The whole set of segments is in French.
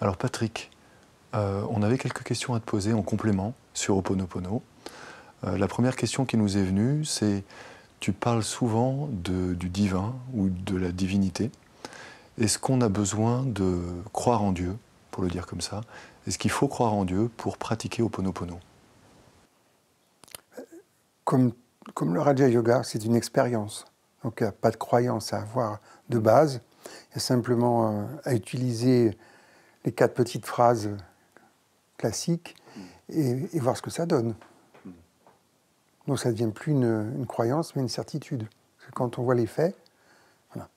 Alors Patrick, on avait quelques questions à te poser en complément sur Ho'oponopono. La première question qui nous est venue, c'est tu parles souvent du divin ou de la divinité. Est-ce qu'on a besoin de croire en Dieu, pour le dire comme ça? Est-ce qu'il faut croire en Dieu pour pratiquer Ho'oponopono? Comme le Raja Yoga, c'est une expérience. Donc il n'y a pas de croyance à avoir de base. Il y a simplement à utiliser les 4 petites phrases classiques et voir ce que ça donne. Donc ça ne devient plus une croyance, mais une certitude. Parce que quand on voit les faits, voilà.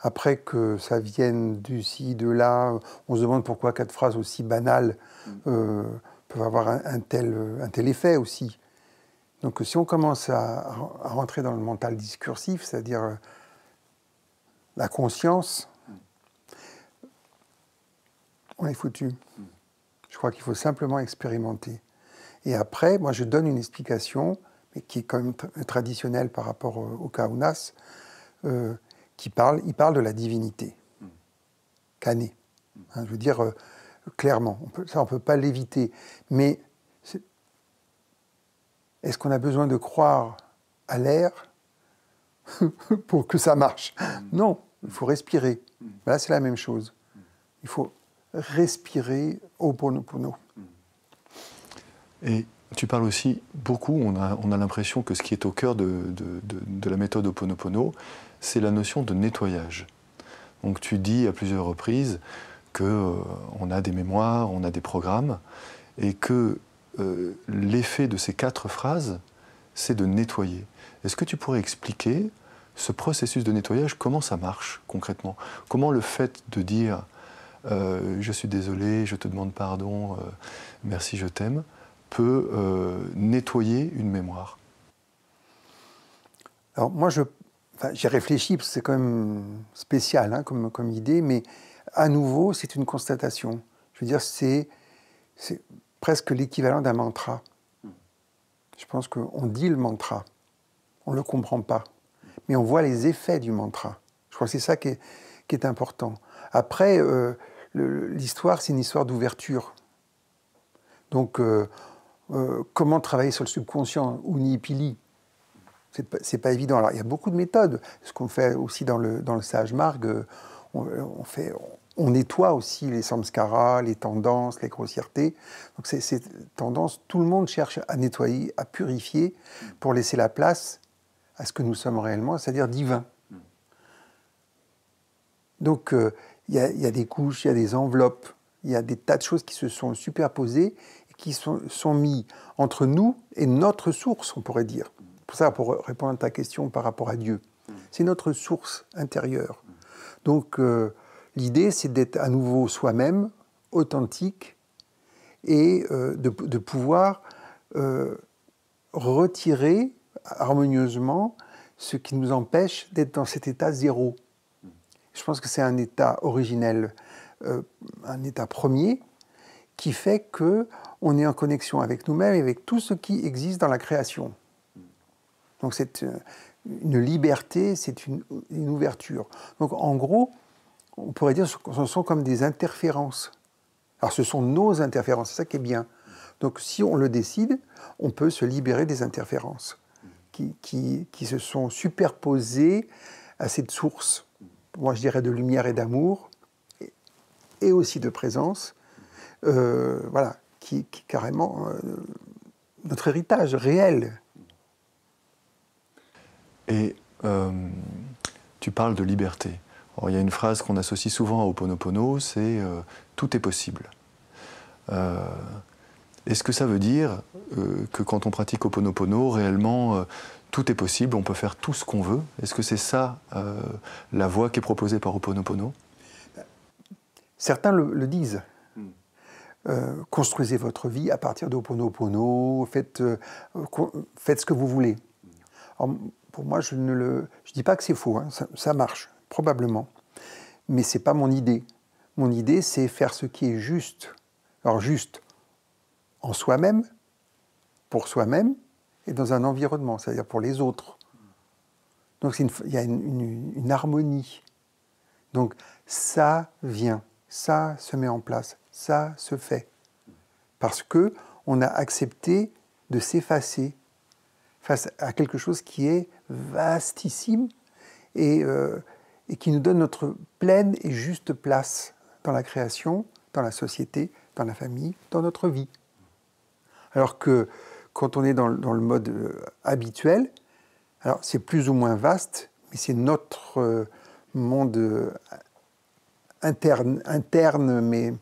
Après que ça vienne d'ici, de là, on se demande pourquoi 4 phrases aussi banales peuvent avoir un tel effet aussi. Donc si on commence à rentrer dans le mental discursif, c'est-à-dire la conscience, on est foutu. Je crois qu'il faut simplement expérimenter. Et après, moi je donne une explication, mais qui est quand même traditionnelle par rapport au Kaunas, il parle de la divinité. Cané. Hein, je veux dire, clairement, on ne peut pas l'éviter. Mais est-ce qu'on a besoin de croire à l'air pour que ça marche? Non, il faut respirer. Là, c'est la même chose. Il faut respirer Ho'oponopono. Et tu parles aussi beaucoup, on a l'impression que ce qui est au cœur de la méthode Ho'oponopono, c'est la notion de nettoyage. Donc tu dis à plusieurs reprises qu'on a des mémoires, on a des programmes, et que l'effet de ces 4 phrases, c'est de nettoyer. Est-ce que tu pourrais expliquer ce processus de nettoyage, comment ça marche concrètement? Comment le fait de dire je suis désolé, je te demande pardon, merci, je t'aime, peut nettoyer une mémoire? Alors moi, j'ai réfléchi, parce que c'est quand même spécial hein, comme idée, mais à nouveau, c'est une constatation. Je veux dire, c'est presque l'équivalent d'un mantra. Je pense qu'on dit le mantra, on ne le comprend pas, mais on voit les effets du mantra. Je crois que c'est ça qui est important. Après, l'histoire, c'est une histoire d'ouverture. Donc, comment travailler sur le subconscient, Unipili, c'est pas évident. Alors, il y a beaucoup de méthodes. Ce qu'on fait aussi dans le Sage Marg, on nettoie aussi les samskaras, les tendances, les grossièretés. Donc, ces tendances, tout le monde cherche à nettoyer, à purifier, pour laisser la place à ce que nous sommes réellement, c'est-à-dire divin. Donc, il y a des couches, il y a des enveloppes, il y a des tas de choses qui se sont superposées et qui sont mis entre nous et notre source, on pourrait dire. Pour ça, pour répondre à ta question par rapport à Dieu, c'est notre source intérieure. Donc, l'idée, c'est d'être à nouveau soi-même, authentique, et de pouvoir retirer harmonieusement ce qui nous empêche d'être dans cet état zéro. Je pense que c'est un état originel, un état premier, qui fait qu'on est en connexion avec nous-mêmes et avec tout ce qui existe dans la création. Donc c'est une liberté, c'est une ouverture. Donc en gros, on pourrait dire que ce sont comme des interférences. Alors ce sont nos interférences, c'est ça qui est bien. Donc si on le décide, on peut se libérer des interférences qui se sont superposées à cette source, moi je dirais de lumière et d'amour, et aussi de présence, voilà, qui est carrément notre héritage réel. Et tu parles de liberté. Alors, il y a une phrase qu'on associe souvent à Ho'oponopono, c'est tout est possible. Est-ce que ça veut dire que quand on pratique Ho'oponopono, réellement, tout est possible, on peut faire tout ce qu'on veut? Est-ce que c'est ça la voie qui est proposée par Ho'oponopono? Certains le disent. Construisez votre vie à partir d'Ho'oponopono, faites ce que vous voulez. Alors, pour moi, je ne dis pas que c'est faux, hein, ça marche, probablement. Mais ce n'est pas mon idée. Mon idée, c'est faire ce qui est juste. Alors juste en soi-même, pour soi-même, et dans un environnement, c'est-à-dire pour les autres. Donc il y a une harmonie. Donc ça vient. ça se met en place, ça se fait. Parce qu'on a accepté de s'effacer face à quelque chose qui est vastissime et qui nous donne notre pleine et juste place dans la création, dans la société, dans la famille, dans notre vie. Alors que quand on est dans le mode habituel, alors c'est plus ou moins vaste, mais c'est notre monde interne, mais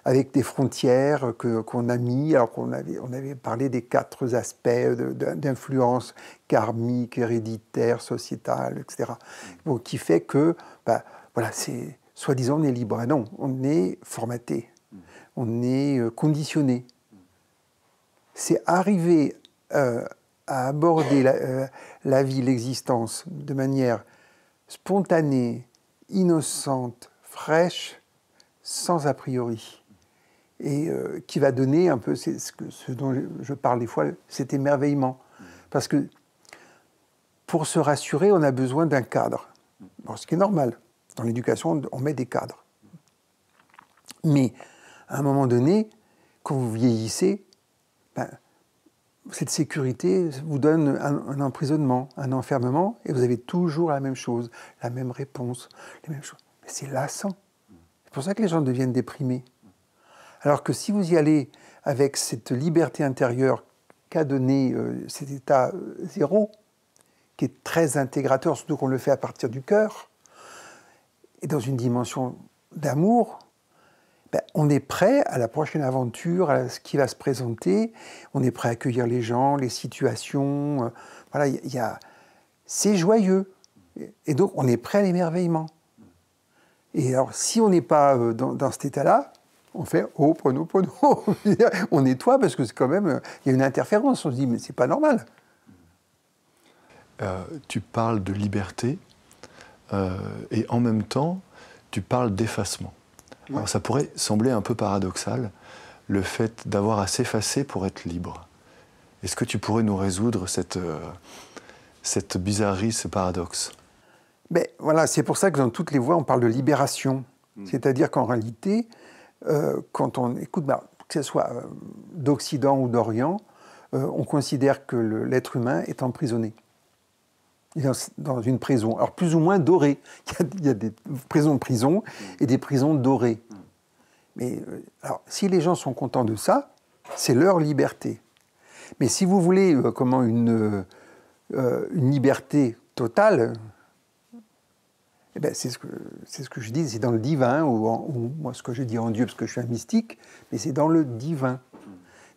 avec des frontières qu'on a mis, alors on avait parlé des 4 aspects d'influence karmique, héréditaire, sociétale, etc. Donc, qui fait que, voilà, c'est soi-disant on est libre. Ah non, on est formaté, on est conditionné. C'est arriver à aborder la vie, l'existence de manière spontanée, innocente, fraîche, sans a priori. Et qui va donner un peu ce dont je parle des fois, cet émerveillement. Parce que pour se rassurer, on a besoin d'un cadre. Bon, ce qui est normal. Dans l'éducation, on met des cadres. Mais à un moment donné, quand vous vieillissez, cette sécurité vous donne un emprisonnement, un enfermement, et vous avez toujours la même chose, la même réponse, les mêmes choses. Mais c'est lassant. C'est pour ça que les gens deviennent déprimés. Alors que si vous y allez avec cette liberté intérieure qu'a donné cet état zéro, qui est très intégrateur, surtout qu'on le fait à partir du cœur, et dans une dimension d'amour, on est prêt à la prochaine aventure, à ce qui va se présenter, on est prêt à accueillir les gens, les situations, voilà, c'est joyeux. Et donc on est prêt à l'émerveillement. Et alors si on n'est pas dans cet état-là, on fait « oh, Pono. » On nettoie parce que c'est quand même... Il y a une interférence, on se dit « mais c'est pas normal ». Tu parles de liberté et en même temps, tu parles d'effacement. Ouais. Alors ça pourrait sembler un peu paradoxal, le fait d'avoir à s'effacer pour être libre. Est-ce que tu pourrais nous résoudre cette bizarrerie, ce paradoxe? Voilà, c'est pour ça que dans toutes les voies, on parle de libération. C'est-à-dire qu'en réalité... quand on écoute, que ce soit d'Occident ou d'Orient, on considère que l'être humain est emprisonné. Il est dans une prison, alors plus ou moins dorée. Il y a des prisons et des prisons dorées. Mais alors, si les gens sont contents de ça, c'est leur liberté. Mais si vous voulez une liberté totale, c'est ce que je dis, c'est dans le divin, ou moi ce que je dis en Dieu, parce que je suis un mystique, mais c'est dans le divin.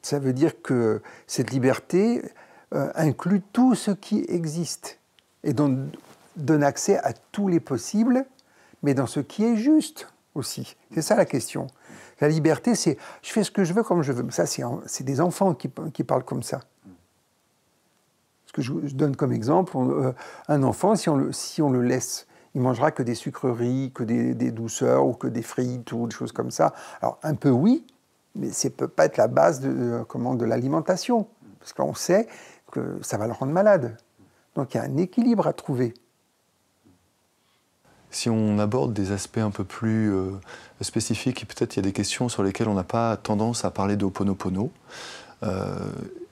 Ça veut dire que cette liberté inclut tout ce qui existe, et donc donne accès à tous les possibles, mais dans ce qui est juste aussi. C'est ça la question. La liberté, c'est je fais ce que je veux comme je veux. Ça, c'est des enfants qui parlent comme ça. Ce que je donne comme exemple, un enfant, si on le laisse... il ne mangera que des sucreries, que des douceurs, ou que des frites, ou des choses comme ça. Alors, un peu oui, mais ça ne peut pas être la base de l'alimentation. Parce qu'on sait que ça va le rendre malade. Donc, il y a un équilibre à trouver. Si on aborde des aspects un peu plus spécifiques, et peut-être il y a des questions sur lesquelles on n'a pas tendance à parler d'Ho'oponopono,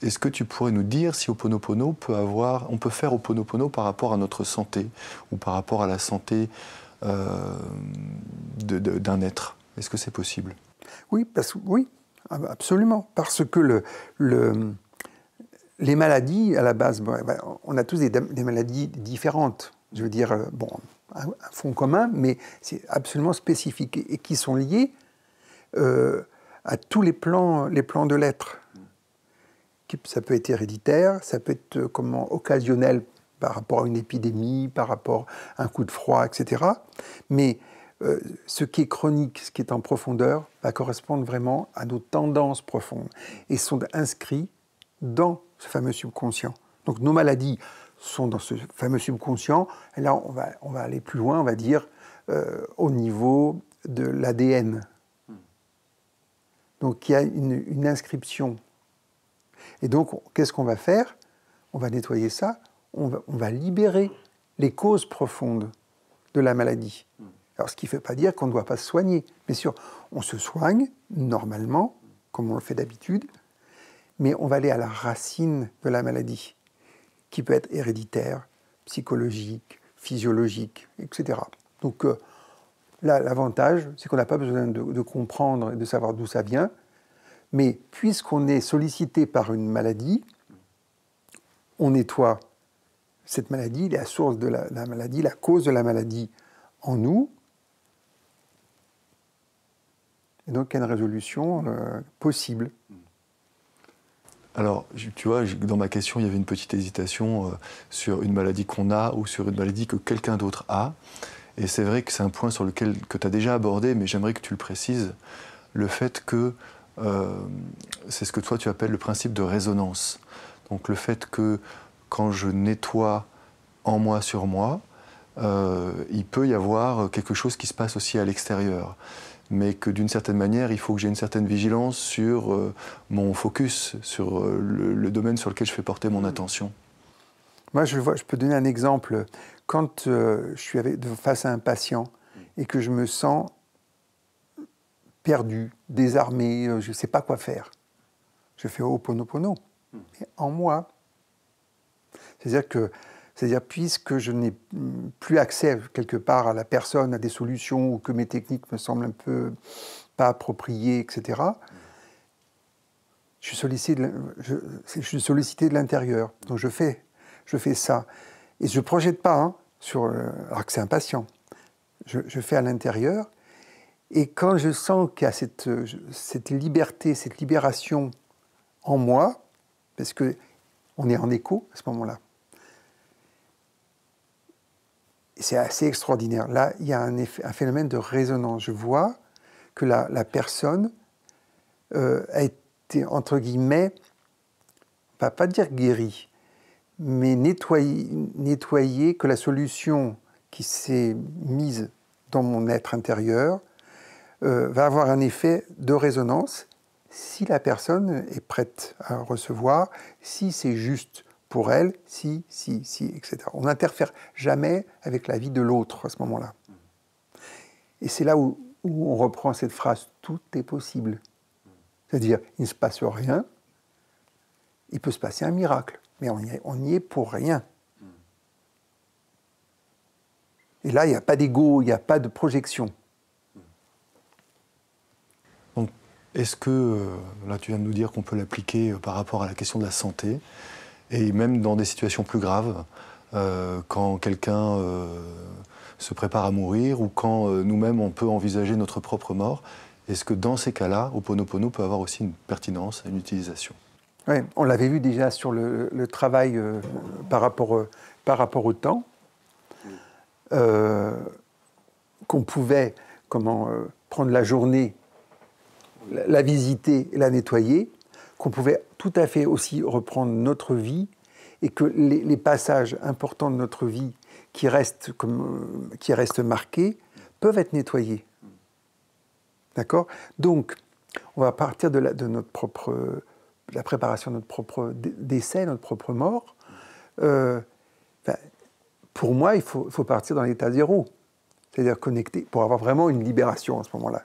est-ce que tu pourrais nous dire si Ho'oponopono on peut faire Ho'oponopono par rapport à notre santé ou par rapport à la santé d'un être? Est-ce que c'est possible? Oui, oui, absolument. Parce que les maladies, à la base, on a tous des maladies différentes. Je veux dire, un fond commun, mais c'est absolument spécifique et qui sont liées à tous les plans de l'être. Ça peut être héréditaire, ça peut être occasionnel par rapport à une épidémie, par rapport à un coup de froid, etc. Mais ce qui est chronique, ce qui est en profondeur, va correspondre vraiment à nos tendances profondes et sont inscrits dans ce fameux subconscient. Donc nos maladies sont dans ce fameux subconscient, et là on va aller plus loin, on va dire au niveau de l'ADN. Donc il y a une inscription. Et donc, qu'est-ce qu'on va faire? On va nettoyer ça, on va libérer les causes profondes de la maladie. Alors, ce qui ne veut pas dire qu'on ne doit pas se soigner. Bien sûr, on se soigne normalement, comme on le fait d'habitude, mais on va aller à la racine de la maladie, qui peut être héréditaire, psychologique, physiologique, etc. Donc là, l'avantage, c'est qu'on n'a pas besoin de comprendre et de savoir d'où ça vient, mais puisqu'on est sollicité par une maladie, on nettoie cette maladie, la source de la maladie, la cause de la maladie en nous, et donc il y a une résolution possible. Alors, tu vois, dans ma question, il y avait une petite hésitation sur une maladie qu'on a ou sur une maladie que quelqu'un d'autre a. Et c'est vrai que c'est un point sur lequel que tu as déjà abordé, mais j'aimerais que tu le précises, le fait que c'est ce que toi tu appelles le principe de résonance. Donc le fait que quand je nettoie en moi sur moi, il peut y avoir quelque chose qui se passe aussi à l'extérieur. Mais que d'une certaine manière, il faut que j'ai une certaine vigilance sur mon focus, sur le domaine sur lequel je fais porter mon attention. Moi, je peux donner un exemple. Quand je suis face à un patient et que je me sens perdu, désarmé, je ne sais pas quoi faire, je fais Ho'oponopono, et en moi. C'est-à-dire, puisque je n'ai plus accès quelque part à la personne, à des solutions, ou que mes techniques me semblent un peu pas appropriées, etc., je suis sollicité de l'intérieur. Donc je fais ça. Et je ne projette pas, hein, alors que c'est un patient. Je fais à l'intérieur. Et quand je sens qu'il y a cette liberté, cette libération en moi, parce qu'on est en écho à ce moment-là, c'est assez extraordinaire. Là, il y a un phénomène de résonance. Je vois que la personne a été, entre guillemets, on ne va pas dire guérie, mais nettoyée, que la solution qui s'est mise dans mon être intérieur va avoir un effet de résonance si la personne est prête à recevoir, si c'est juste pour elle, si, etc. On n'interfère jamais avec la vie de l'autre à ce moment-là. Et c'est là où on reprend cette phrase « tout est possible ». C'est-à-dire, il ne se passe rien, il peut se passer un miracle, mais on n'y est pour rien. Et là, il n'y a pas d'ego, il n'y a pas de projection. Donc, est-ce que, là tu viens de nous dire qu'on peut l'appliquer par rapport à la question de la santé, et même dans des situations plus graves, quand quelqu'un se prépare à mourir, ou quand nous-mêmes on peut envisager notre propre mort, est-ce que dans ces cas-là, Ho'oponopono peut avoir aussi une pertinence, une utilisation? Oui, on l'avait vu déjà sur le travail par rapport au temps, qu'on pouvait prendre la journée, la visiter et la nettoyer, qu'on pouvait tout à fait aussi reprendre notre vie, et que les passages importants de notre vie qui restent marqués peuvent être nettoyés. D'accord ? Donc, on va partir de la préparation de notre propre décès, notre propre mort. Pour moi, il faut partir dans l'état zéro. C'est-à-dire connecté, pour avoir vraiment une libération à ce moment-là.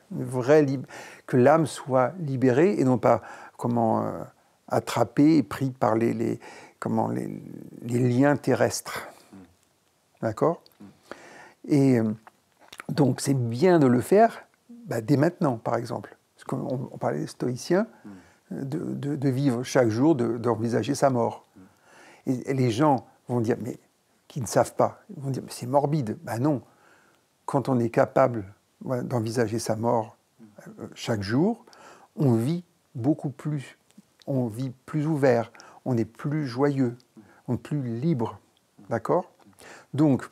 Que l'âme soit libérée et non pas attrapée et prise par les liens terrestres. D'accord ? Et donc, c'est bien de le faire dès maintenant, par exemple. Parce qu'on parlait des stoïciens, de vivre chaque jour, d'envisager sa mort. Et les gens vont dire, mais qui ne savent pas, ils vont dire, mais c'est morbide. Ben non. Quand on est capable d'envisager sa mort chaque jour, on vit beaucoup plus, on vit plus ouvert, on est plus joyeux, on est plus libre. D'accord ? Donc,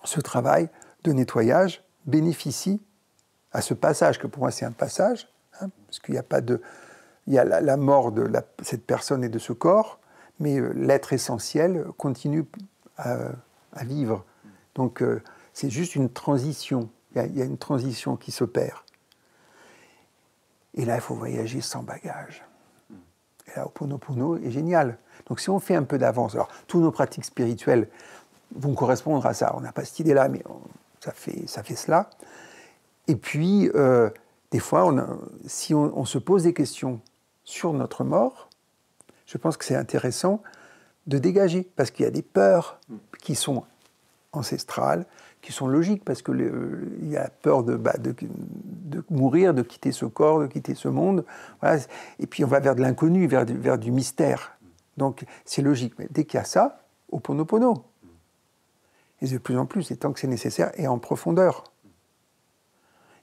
ce travail de nettoyage bénéficie à ce passage, que pour moi c'est un passage, hein, parce qu'il n'y a pas de... Il y a la mort de cette personne et de ce corps, mais l'être essentiel continue à vivre. Donc, c'est juste une transition. Il y a une transition qui s'opère. Et là, il faut voyager sans bagage. Et là, Ho'oponopono est génial. Donc, si on fait un peu d'avance, alors, toutes nos pratiques spirituelles vont correspondre à ça. On n'a pas cette idée-là, mais ça fait cela. Et puis, des fois, si on se pose des questions sur notre mort, je pense que c'est intéressant de dégager, parce qu'il y a des peurs qui sont ancestrales, qui sont logiques, parce qu'il y a peur de mourir, de quitter ce corps, de quitter ce monde. Voilà. Et puis on va vers de l'inconnu, vers du mystère. Donc c'est logique. Mais dès qu'il y a ça, Ho'oponopono. Et de plus en plus, et tant que c'est nécessaire, et en profondeur.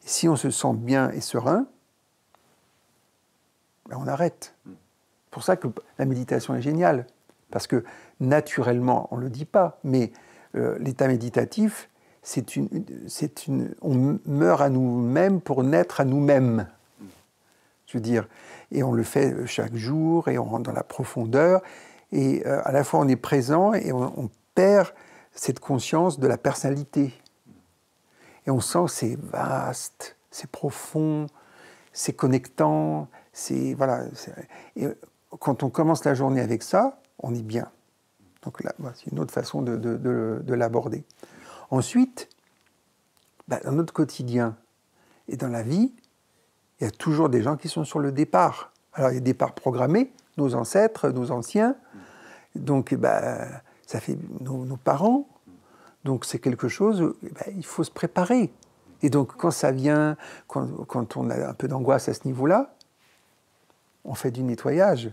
Et si on se sent bien et serein, ben on arrête. C'est pour ça que la méditation est géniale. Parce que naturellement, on ne le dit pas, mais l'état méditatif, on meurt à nous-mêmes pour naître à nous-mêmes. Je veux dire, et on le fait chaque jour, et on rentre dans la profondeur, et à la fois on est présent, et on perd cette conscience de la personnalité. Et on sent que c'est vaste, c'est profond, c'est connectant, voilà. Et quand on commence la journée avec ça, on est bien. Donc là, c'est une autre façon de l'aborder. Ensuite, dans notre quotidien et dans la vie, il y a toujours des gens qui sont sur le départ. Alors, il y a des départs programmés, nos ancêtres, nos anciens, donc ça fait nos parents. Donc c'est quelque chose, il faut se préparer. Et donc quand ça vient, quand on a un peu d'angoisse à ce niveau-là, on fait du nettoyage.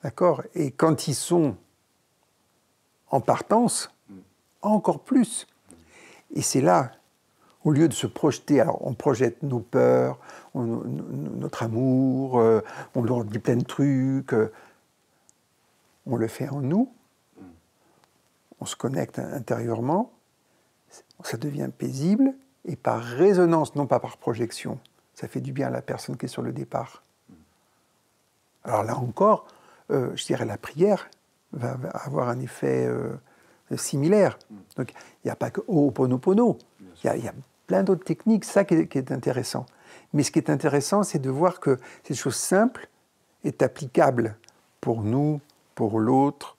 D'accord ? Et quand ils sont en partance, encore plus. Et c'est là, au lieu de se projeter, alors on projette nos peurs, notre amour, on leur dit plein de trucs, on le fait en nous, on se connecte intérieurement, ça devient paisible, et par résonance, non pas par projection, ça fait du bien à la personne qui est sur le départ. Alors là encore, je dirais la prière va avoir un effet similaire. Donc il n'y a pas que Ho'oponopono, il y a plein d'autres techniques, ça qui est intéressant. Mais ce qui est intéressant, c'est de voir que cette chose simple est applicable pour nous, pour l'autre,